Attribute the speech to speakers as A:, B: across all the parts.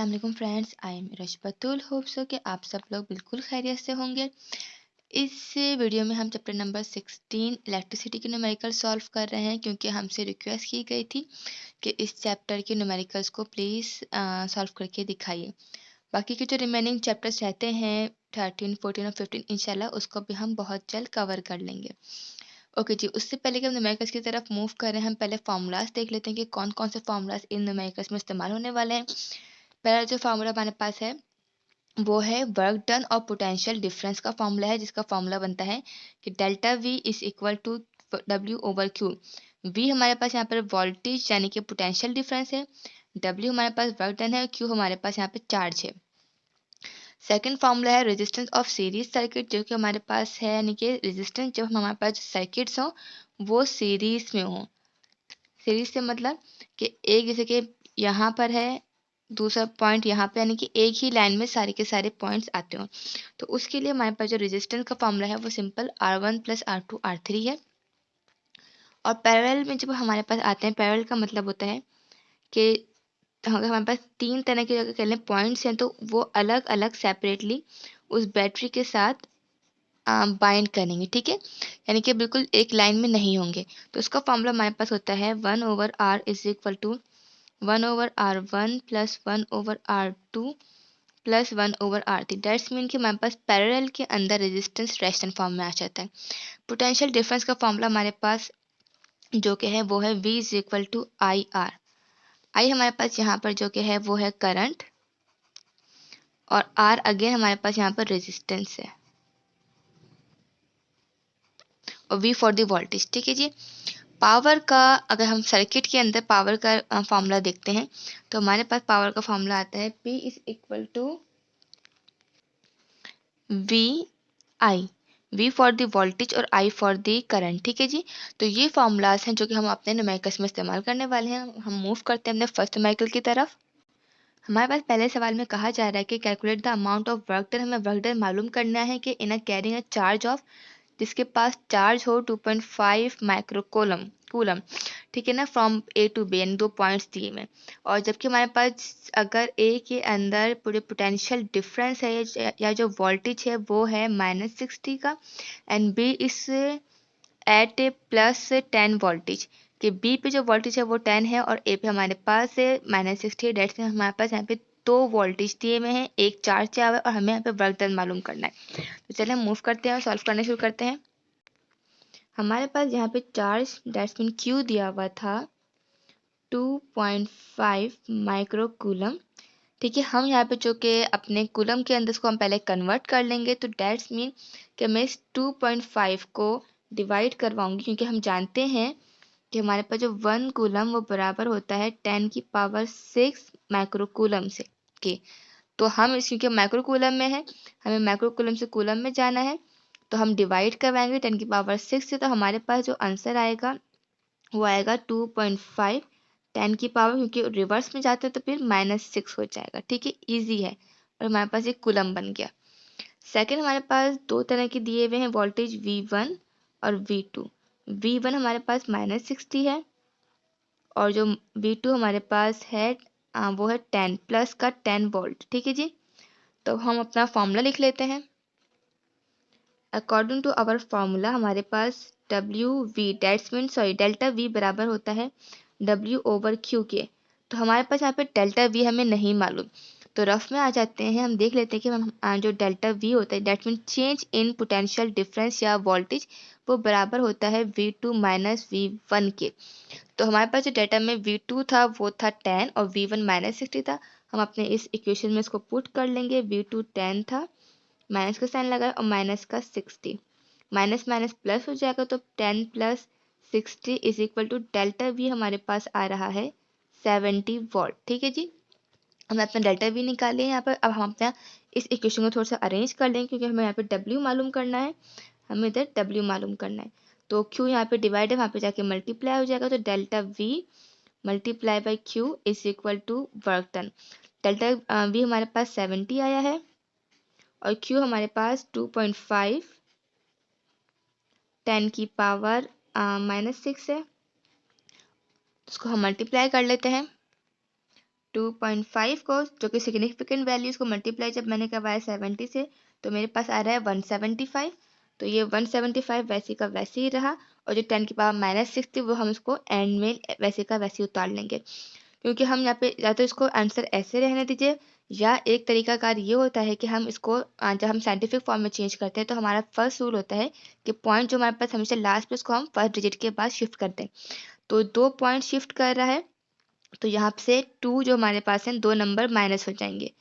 A: अस्सलाम वालेकुम friends, I am Rashbatul. Hope so कि आप सब लोग बिल्कुल खैरियत से होंगे। इस वीडियो में हम चैप्टर नंबर 16 इलेक्ट्रिसिटी के न्यूमेरिकल सॉल्व कर रहे हैं, क्योंकि हमसे रिक्वेस्ट की गई थी कि इस चैप्टर के न्यूमेरिकल्स को प्लीज़ सॉल्व करके दिखाइए। बाकी के जो रिमेनिंग चैप्टर्स रहते हैं 13, 14 और 15 इंशाल्लाह उसको भी हम बहुत जल्द कवर कर लेंगे। ओके जी, उससे पहले कि हम न्यूमेरिकल्स की तरफ मूव करें, हम पहले फार्मूलाज देख लेते हैं कि कौन कौन से फार्मूलाज इन न्यूमेरिकल्स में इस्तेमाल होने वाले हैं। पहला जो फार्मूला हमारे पास है वो है वर्क डन और पोटेंशियल डिफरेंस का फार्मूला है, जिसका फार्मूला बनता है कि delta V is equal to W over Q. V हमारे पास यहाँ पर वोल्टेज यानी कि पोटेंशियल डिफरेंस है, डब्ल्यू हमारे पास वर्क डन है और क्यू हमारे पास यहाँ पे चार्ज है। सेकंड फार्मूला है रेजिस्टेंस ऑफ सीरीज सर्किट, जो कि हमारे पास है यानी कि रेजिस्टेंस जब हमारे पास सर्किट्स हो वो सीरीज में हो। सीरीज से मतलब कि एक जैसे कि यहाँ पर है, दूसरा पॉइंट यहाँ पे, यानी कि एक ही लाइन में सारे के सारे पॉइंट्स आते हो। तो उसके लिए हमारे पास जो रेजिस्टेंस का फॉर्मूला है वो simple R1 plus R2 R3 है। और पैरेलल में जब हमारे पास आते हैं, पैरेलल का मतलब होता है कि अगर हमारे पास तीन तरह के अगर कह लें पॉइंट्स हैं तो वो अलग अलग सेपरेटली उस बैटरी के साथ बाइंड करेंगे, ठीक है, यानी कि बिल्कुल एक लाइन में नहीं होंगे। तो उसका फॉर्मूला हमारे पास होता है 1/R is equal to 1/R1 plus 1/R2 plus 1/R3। That's mean कि हमारे पास पैरेलल के अंदर रेजिस्टेंस रेजिस्टेंस फॉर्म में आ जाता है। पोटेंशियल डिफरेंस का फॉर्मूला हमारे पास जो कि है वो है V is equal to I R. I हमारे पास यहाँ पर जो कि है वो है करंट, और R अगेन हमारे पास यहाँ पर रेजिस्टेंस है, और V फॉर द वोल्टेज, ठीक है जी। पावर का अगर हम सर्किट के अंदर पावर का फॉर्मूला देखते हैं तो हमारे पास पावर का फॉर्मूला आता है P is equal to V I, V for the voltage और आई फॉर द करंट, ठीक है जी। तो ये फार्मूलाज हैं जो कि हम अपने न्यूमेरिकल्स में इस्तेमाल करने वाले हैं। हम मूव करते हैं अपने फर्स्ट न्यूमेरिकल की तरफ। हमारे पास पहले सवाल में कहा जा रहा है कि calculate the amount of work done. हमें वर्क डन मालूम करना है कि इन अ कैरिंग अ चार्ज ऑफ, जिसके पास चार्ज हो 2.5 माइक्रो कूलम कूलम, ठीक है ना, फ्रॉम ए टू बी, यानी 2 पॉइंट्स दिए में। और जबकि हमारे पास अगर ए के अंदर पूरे पोटेंशियल डिफरेंस है या जो वोल्टेज है वो है -60 का, एंड बी इस एट ए +10 वोल्टेज, कि बी पे जो वोल्टेज है वो 10 है और ए पे हमारे पास है -60। डेट्स मीन हमारे पास यहाँ पे 2 वोल्टेज दिए हुए हैं, एक चार्ज दिया हुआ है और हमें यहाँ पे वर्क डन मालूम करना है। तो चलिए हम मूव करते हैं और सॉल्व करना शुरू करते हैं। हमारे पास यहाँ पे चार्ज डेट्स मीन क्यू दिया हुआ था 2.5 माइक्रो कूलम, ठीक है। हम यहाँ पे जो कि अपने कूलम के अंदर इसको हम पहले कन्वर्ट कर लेंगे, तो डेट्स मीन कि मैं इस 2.5 को डिवाइड करवाऊंगी, क्योंकि हम जानते हैं कि हमारे पास जो 1 कूलम वो बराबर होता है 10⁶ माइक्रो कूलम से के। तो हम इस क्योंकि माइक्रो कूलम में है, हमें माइक्रो कूलम से कूलम में जाना है, तो हम डिवाइड करवाएंगे 10⁶ से। तो हमारे पास जो आंसर आएगा वो आएगा 2.5 10 की पावर, क्योंकि रिवर्स में जाते हैं तो फिर -6 हो जाएगा, ठीक है, इजी है। और हमारे पास एक कूलम बन गया। सेकंड, हमारे पास दो तरह के दिए हुए हैं वोल्टेज V1 और V2। V1 हमारे पास -60 है और जो V2 हमारे पास है वो है 10 प्लस का 10 वोल्ट, ठीक है जी। तो हम अपना फॉर्मूला लिख लेते हैं। अकॉर्डिंग टू आवर फार्मूला हमारे पास डेल्टा वी बराबर होता है W/Q के। तो हमारे पास यहाँ पे डेल्टा वी हमें नहीं मालूम, तो रफ में आ जाते हैं। हम देख लेते हैं कि हम जो डेल्टा वी होता है that mean change in potential difference या वोल्टेज, वो बराबर होता है V2 माइनस V1 के। तो हमारे पास जो डेटा में V2 था वो था 10 और V1 -60 था। हम अपने इस इक्वेशन में इसको पुट कर लेंगे। V2 10 था, माइनस का साइन लगाया और माइनस का 60, माइनस माइनस प्लस हो जाएगा, तो 10 plus 60 is equal to delta V हमारे पास आ रहा है 70 वॉट, ठीक है जी। हमने अपना डेल्टा वी निकाले यहाँ पर। अब हम अपना इस इक्वेशन को थोड़ा सा अरेंज कर लेंगे, क्योंकि हमें यहाँ पे डब्ल्यू मालूम करना है, हमें इधर डब्ल्यू मालूम करना है। तो क्यू यहाँ पे डिवाइड है, वहाँ पे जाके मल्टीप्लाई हो जाएगा, तो delta V multiply by Q is equal to work done. Delta V हमारे पास 70 आया है और क्यू हमारे पास 2.5 10 की पावर -6 है। उसको हम मल्टीप्लाई कर लेते हैं। 2.5 को जो कि सिग्निफिकेंट वैल्यूज को मल्टीप्लाई जब मैंने करवाया 70 से तो मेरे पास आ रहा है 175। तो ये 175 वैसे का वैसे ही रहा, और जो 10 की पावर -6 थी वो हम उसको एंड में वैसे का वैसे ही उतार लेंगे, क्योंकि हम यहाँ पे या तो इसको आंसर ऐसे रहने दीजिए, या एक तरीकाकार ये होता है कि हम इसको जब हम साइंटिफिक फॉर्म में चेंज करते हैं तो हमारा फर्स्ट रूल होता है कि पॉइंट जो हमारे पास हमेशा लास्ट पे उसको हम फर्स्ट डिजिट के बाद शिफ्ट करते हैं। तो 2 पॉइंट शिफ्ट कर रहा है, तो यहाँ से 2 जो हमारे पास है 2 नंबर माइनस हो जाएंगे,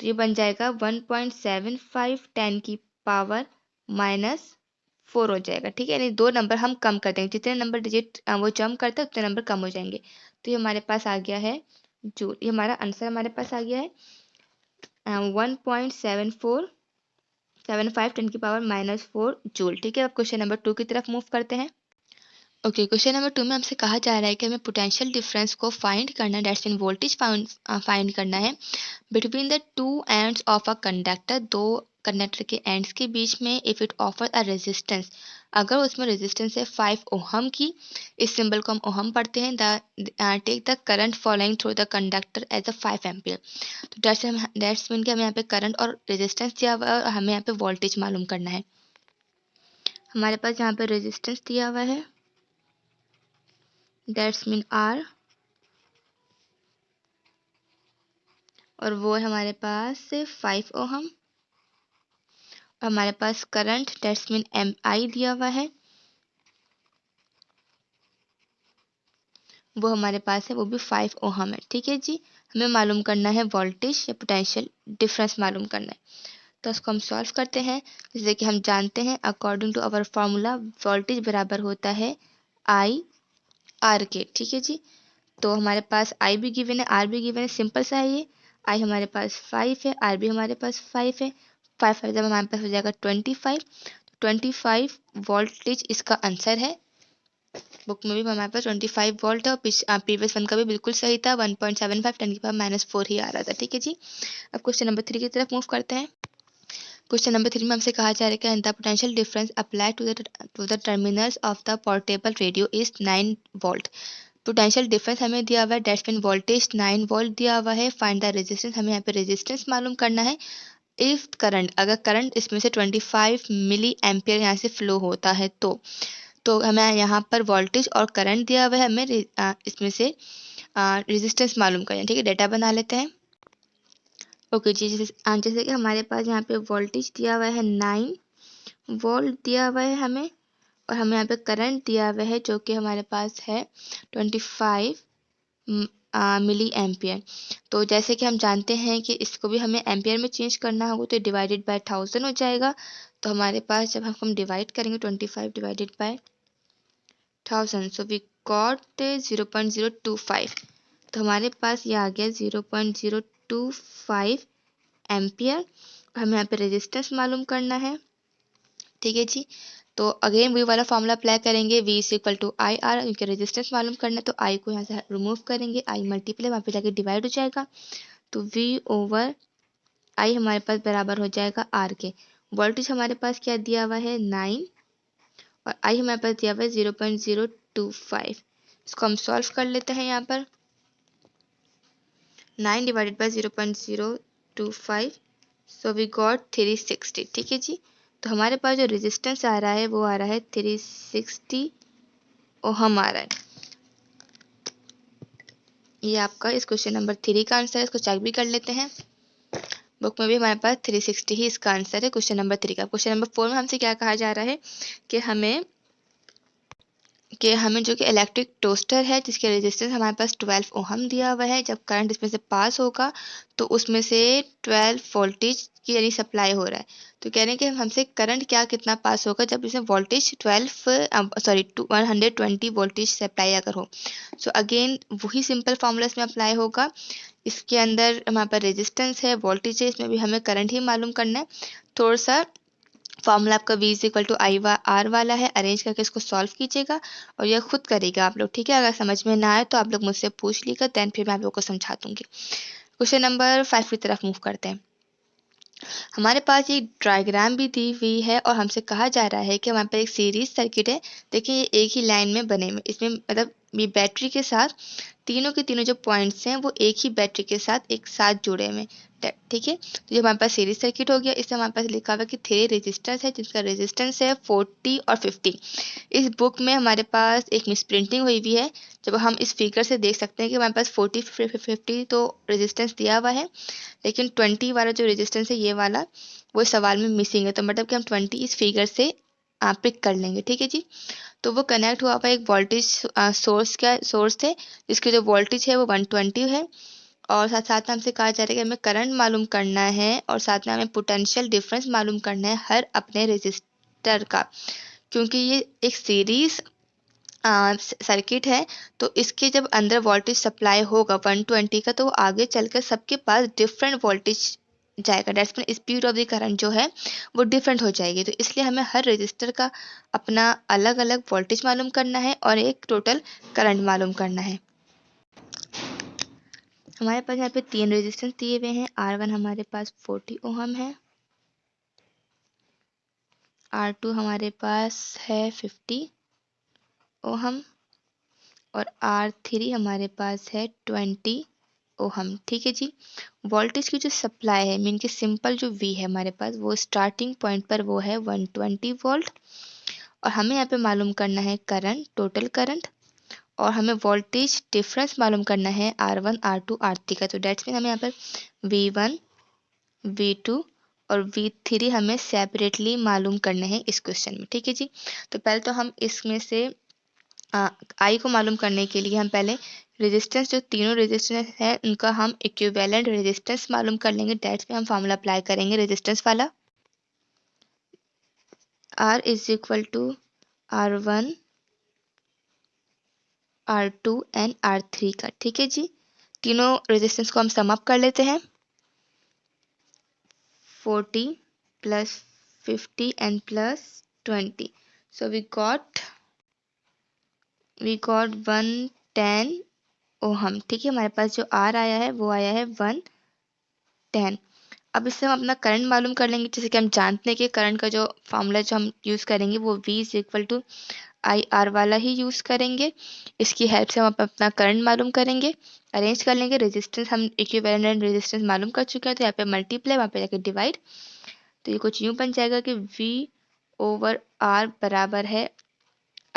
A: तो ये बन जाएगा 1.75 10 की पावर -4 हो जाएगा। ठीक है, यानी 2 नंबर हम कम कर देंगे, जितने नंबर डिजिट वो जम करते हैं उतने नंबर कम हो जाएंगे। तो ये हमारे पास आ गया है जूल। ये हमारा आंसर हमारे पास आ गया है 1.75 10 की पावर -4 जूल। ठीक है, अब क्वेश्चन नंबर 2 की तरफ मूव करते हैं। ओके, क्वेश्चन नंबर 2 में हमसे कहा जा रहा है कि हमें पोटेंशियल डिफरेंस को फाइंड करना है, दैट्स मीन वोल्टेज फाइंड करना है between the two ends of a conductor, दो कंडक्टर के एंड्स के बीच में, if it offer a resistance, अगर उसमें रेजिस्टेंस है 5 ओहम की, इस सिंबल को हम ओहम पढ़ते हैं, take the current following through the conductor as a 5 ampere. तो दैट्स मीन कि हमें यहाँ पे करंट और रेजिस्टेंस दिया हुआ है और हमें यहाँ पे वोल्टेज मालूम करना है। हमारे पास यहाँ पे रेजिस्टेंस दिया हुआ है, दैट्स मीन R, और वो है हमारे पास 5 ओहम। हमारे पास करंट दैट्स मीन MI दिया हुआ है, वो हमारे पास है, वो भी 5 ओहम है। ठीक है जी, हमें मालूम करना है वोल्टेज या पोटेंशियल डिफरेंस मालूम करना है। तो उसको हम सॉल्व करते हैं। जैसे कि हम जानते हैं according to our formula voltage बराबर होता है IR के। ठीक है जी, तो हमारे पास I भी गिवन है, R भी गिवन है, सिंपल सा है ये। I हमारे पास 5 है, R भी हमारे पास 5 है, 5 जब हमारे पास हो जाएगा 25 वोल्टेज इसका आंसर है। बुक में भी हमारे पास 25 वोल्ट है, और प्रीवियस वन का भी बिल्कुल सही था, 1.75 10 की पावर -4 ही आ रहा था। ठीक है जी, अब क्वेश्चन नंबर 3 की तरफ मूव करते हैं। क्वेश्चन नंबर 3 में हमसे कहा जा रहा है कि the potential difference apply to the terminals of the portable radio is 9 volt. Potential difference हमें दिया हुआ है, दैट्स मीन वोल्टेज 9 वोल्ट दिया हुआ है। फाइंड द रेजिस्टेंस, हमें यहाँ पे रेजिस्टेंस मालूम करना है। इफ करंट, अगर करंट इसमें से 25 मिली एम्पियर यहाँ से फ्लो होता है तो हमें यहाँ पर वोल्टेज और करंट दिया हुआ है, हमें इसमें से रेजिस्टेंस मालूम करना है। ठीक है, डेटा बना लेते हैं। ओके जी, जैसे कि हमारे पास यहाँ पे वोल्टेज दिया हुआ है 9 वोल्ट दिया हुआ है हमें, और हमें यहाँ पे करंट दिया हुआ है जो कि हमारे पास है 25 मिली एम्पियर। तो जैसे कि हम जानते हैं कि इसको भी हमें एम्पियर में चेंज करना होगा, तो डिवाइडेड बाय 1000 हो जाएगा। तो हमारे पास जब हम डिवाइड करेंगे 25 divided by 1000, so we got 0.025। तो हमारे पास ये आ गया 0.025 एम्पियर। हमें यहाँ पे रेजिस्टेंस मालूम करना है। ठीक है जी, तो अगेन वी वाला फॉर्मूला अप्लाई करेंगे, V is equal to I R, क्योंकि रेजिस्टेंस मालूम करना है तो I को यहाँ से रिमूव करेंगे, I मल्टीप्लाई वहाँ पे जाके डिवाइड हो जाएगा, तो V ओवर I हमारे पास बराबर हो जाएगा R के। वोल्टेज हमारे पास क्या दिया हुआ है 9, और I हमारे पास दिया हुआ है 0.025। इसको हम सॉल्व कर लेते हैं। यहाँ पर 9 divided by 0.025, so we got 360। ठीक है जी, तो हमारे पास जो रेजिस्टेंस आ रहा है वो आ रहा है 360 ओहम आ रहा है। ये आपका इस क्वेश्चन नंबर 3 का आंसर है। इसको चेक भी कर लेते हैं, बुक में भी हमारे पास 360 ही इसका आंसर है क्वेश्चन नंबर 3 का। क्वेश्चन नंबर 4 में हमसे क्या कहा जा रहा है कि हमें जो कि इलेक्ट्रिक टोस्टर है जिसके रेजिस्टेंस हमारे पास 12 ओहम दिया हुआ है, जब करंट इसमें से पास होगा तो उसमें से 12 वोल्टेज की यानी सप्लाई हो रहा है। तो कह रहे हैं कि हमसे करंट कितना पास होगा जब इसमें वोल्टेज 120 वोल्टेज सप्लाई अगर हो। सो अगेन वही सिंपल फॉर्मूला इसमें अप्लाई होगा। इसके अंदर हमारे पास रेजिस्टेंस है, वोल्टेज है, इसमें भी हमें करंट ही मालूम करना है। थोड़ा सा फॉर्मूला आपका V is equal to I R वाला है, अरेंज करके इसको सॉल्व कीजिएगा और यह खुद करेगा आप लोग। ठीक है, अगर समझ में ना आए तो आप लोग मुझसे पूछ लीजिएगा, देन फिर मैं आप लोग को समझा दूंगी। क्वेश्चन नंबर 5 की तरफ मूव करते हैं। हमारे पास एक डायग्राम भी दी हुई है और हमसे कहा जा रहा है कि हमारे पास एक सीरीज सर्किट है। देखिए ये एक ही लाइन में बने हुए, इसमें मतलब ये बैटरी के साथ तीनों के तीनों जो पॉइंट्स हैं वो एक ही बैटरी के साथ एक साथ जुड़े हुए हैं, ठीक है। तो ये हमारे पास सीरीज सर्किट हो गया। इसमें हमारे पास लिखा हुआ है कि 3 रेजिस्टेंस है जिसका रेजिस्टेंस है 40 और 50। इस बुक में हमारे पास एक मिस प्रिंटिंग हुई हुई है। जब हम इस फिगर से देख सकते हैं कि हमारे पास 40 50 तो रेजिस्टेंस दिया हुआ है, लेकिन 20 वाला जो रेजिस्टेंस है ये वाला वो सवाल में मिसिंग है। तो मतलब कि हम 20 इस फिगर से पिक कर लेंगे, ठीक है जी। तो वो कनेक्ट हुआ हुआ एक वोल्टेज सोर्स थे जिसकी जो वोल्टेज है वो 120 है। और साथ साथ में हमसे कहा जा रहा है कि हमें करंट मालूम करना है और साथ में हमें पोटेंशियल डिफरेंस मालूम करना है हर अपने रेजिस्टर का, क्योंकि ये एक सीरीज सर्किट है। तो इसके जब अंदर वोल्टेज सप्लाई होगा 120 का तो वो आगे चलकर सबके पास डिफरेंट वोल्टेज जाएगा। That's mean speed of the current जो है वो डिफरेंट हो जाएगी। तो इसलिए हमें हर रजिस्टर का अपना अलग अलग वोल्टेज मालूम करना है और एक टोटल करंट मालूम करना है। हमारे पास यहाँ पे 3 रेजिस्टेंस दिए हुए हैं। R1 हमारे पास 40 ओहम है, R2 हमारे पास है 50 ओहम और R3 हमारे पास है 20 ओहम, ठीक है जी। वोल्टेज की जो सप्लाई है मीन कि सिंपल जो V है हमारे पास वो स्टार्टिंग पॉइंट पर वो है 120 वोल्ट। और हमें यहाँ पे मालूम करना है करंट, टोटल करंट, और हमें वोल्टेज डिफरेंस मालूम करना है R1 R2 R3 का। तो डेट्स मीन हमें यहाँ पर V1 V2 और V3 हमें सेपरेटली मालूम करने हैं इस क्वेश्चन में, ठीक है जी। तो पहले तो हम इसमें से आई को मालूम करने के लिए हम पहले रेजिस्टेंस, जो तीनों रेजिस्टेंस है उनका हम इक्विवेलेंट रेजिस्टेंस मालूम कर लेंगे। डेट्स में हम फार्मूला अप्लाई करेंगे रेजिस्टेंस वाला, R is equal to R1 R2 and R3 का, ठीक है जी। तीनों रेजिस्टेंस को हम सम अप कर लेते हैं, 40 plus 50 and plus 20। So we got 110 ohm, ठीक है। हमारे पास जो R आया है वो आया है 110। अब इससे हम अपना करंट मालूम कर लेंगे। जैसे कि हम जानते हैं कि करंट का जो फॉर्मूला जो हम यूज़ करेंगे वो V is equal to IR वाला ही यूज़ करेंगे। इसकी हेल्प से हम अपना करंट मालूम करेंगे, अरेंज कर लेंगे। रेजिस्टेंस हम इक्विवेलेंट रेजिस्टेंस मालूम कर चुके हैं, तो यहाँ पे मल्टीप्लाई, वहाँ पे जाके डिवाइड। तो ये कुछ यूँ बन जाएगा कि V/R बराबर है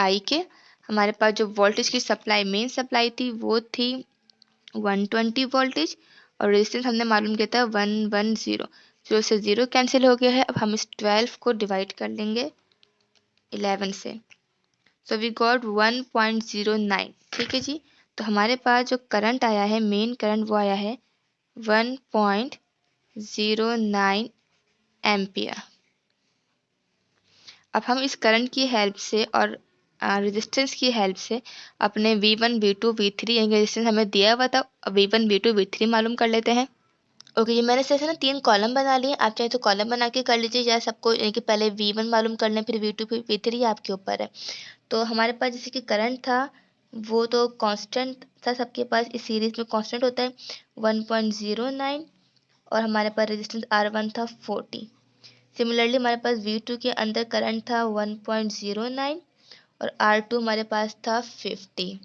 A: I के। हमारे पास जो वोल्टेज की सप्लाई, मेन सप्लाई थी वो थी 120 वोल्टेज और रेजिस्टेंस हमने मालूम किया था 110। 0 से 0 कैंसिल हो गया है। अब हम इस 12 को डिवाइड कर लेंगे 11 से। सो वी गॉट 1.09, ठीक है जी। तो हमारे पास जो करंट आया है, मेन करंट, वो आया है 1.09 एम्पियर। अब हम इस करंट की हेल्प से और रेजिस्टेंस की हेल्प से अपने V1 V2 V3 यानी रेजिस्टेंस हमें दिया हुआ था, V1 V2 V3 मालूम कर लेते हैं। ओके जी, मैंने जैसे ना 3 कॉलम बना लिए। आप चाहे तो कॉलम बना के कर लीजिए या सबको, यानी कि पहले V1 मालूम कर लें फिर V2 फिर V3, आपके ऊपर है। तो हमारे पास जैसे कि करंट था वो तो कांस्टेंट था, सबके पास इस सीरीज में कांस्टेंट होता है 1.09, और हमारे पास रेजिस्टेंस R1 था 40। सिमिलरली हमारे पास V2 के अंदर करंट था 1.09 और R2 हमारे पास था 50।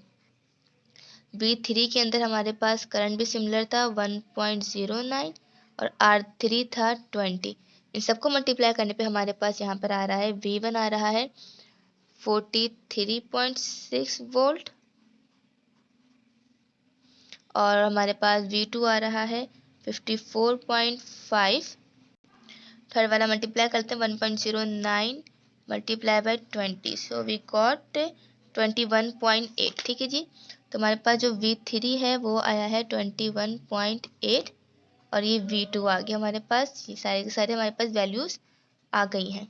A: V3 के अंदर हमारे पास करंट भी सिमिलर था 1.09 और R3 था 20। इन सबको मल्टीप्लाई करने पे हमारे पास यहाँ पर आ रहा है V1 आ रहा है 43.6 वोल्ट और हमारे पास V2 आ रहा है 54.5। थर्ड वाला मल्टीप्लाई करते हैं 1.09 multiply by 20, so we got 21.8, ठीक है जी। तो हमारे पास जो V3 है वो आया है 21.8 और ये V2 आ गया हमारे पास। ये सारे के सारे हमारे पास वैल्यूज आ गई हैं।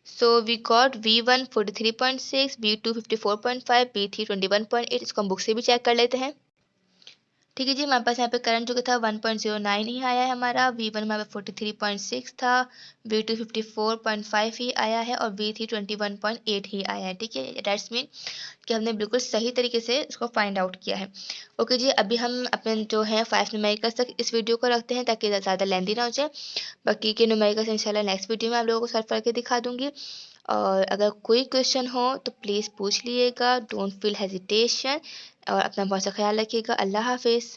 A: So we got V1 43.6, V2 54.5, V3 21.8। इसको हम बुक से भी चेक कर लेते हैं, ठीक है जी। हमारे पास यहाँ पे करंट जो था 1.09 ही आया है हमारा, V1 हमारे 43.6 था, V2 54.5 ही आया है और V3 21.8 ही आया है, ठीक है। दैट्स मीन कि हमने बिल्कुल सही तरीके से इसको फाइंड आउट किया है। ओके जी, अभी हम अपने जो है 5 न्यूमेरिकल्स तक इस वीडियो को रखते हैं ताकि ज़्यादा लेंदी ना हो जाए। बाकी के न्यूमेरिकल्स इंशाल्लाह नेक्स्ट वीडियो में आप लोगों को सॉल्व करके दिखा दूंगी। और अगर कोई क्वेश्चन हो तो प्लीज़ पूछ लिएगा, डोंट फील हेजिटेशन, और अपना बहुत सा ख्याल रखिएगा। अल्लाह हाफिज़।